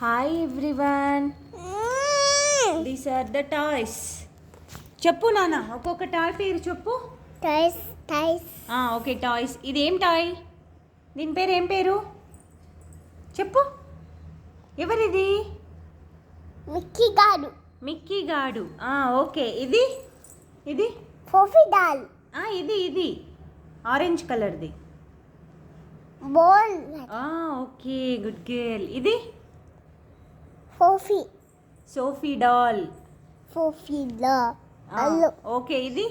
Hi everyone. These are the toys. చెప్పు నాన్న ఒక్కొక్క టాయ్ పేరు చెప్పు. Toys okay toys. ఇదేం టాయ్? దీని పేరు ఏం పేరు చెప్పు. ఎవరిది? మిక్కీ గాడు. ఓకే ఇది ఇది ఫోఫీ డాల్. ఇది ఆరెంజ్ కలర్ది. బాల్. Okay good girl. ఇది సోఫీ డాల్. ఓకే ఇది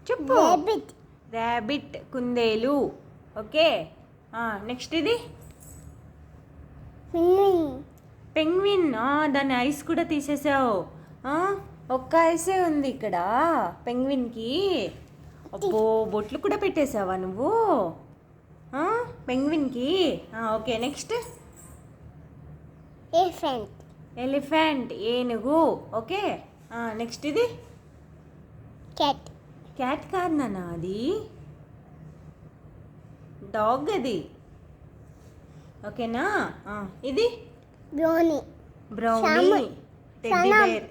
చెప్పు. ర్యాబిట్ కుందేలు. ఓకే నెక్స్ట్ ఇది పెంగ్విన్. దాని ఐస్ కూడా తీసేసావు. ఒక్క ఐసే ఉంది ఇక్కడ పెంగ్విన్కి. అబ్బో బొట్లు కూడా పెట్టేసావా నువ్వు పెంగ్విన్కి? ఓకే నెక్స్ట్ ఎలిఫెంట్ ఏనుగు. ఓకే నెక్స్ట్ ఇది క్యాట్ కాదు నాన్న, అది డాగ్ అది. ఓకేనా? ఇది బ్రౌనీ టెడ్డీ బేర్.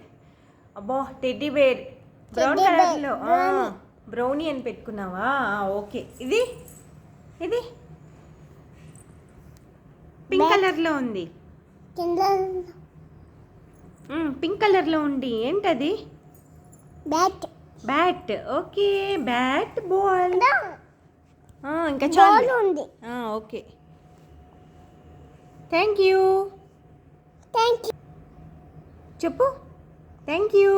అబ్బో టెడ్డీ బేర్ బ్రౌన్ కలర్లో బ్రౌనీ అని పెట్టుకున్నావా? ఓకే ఇది ఇది పింక్ కలర్లో ఉంది. పింక్ కలర్లో ఉంది. ఏంటది? బ్యాట్. Okay bat ball. ఇంకా చాలు. ఓకే థ్యాంక్ యూ చెప్పు. Thank you.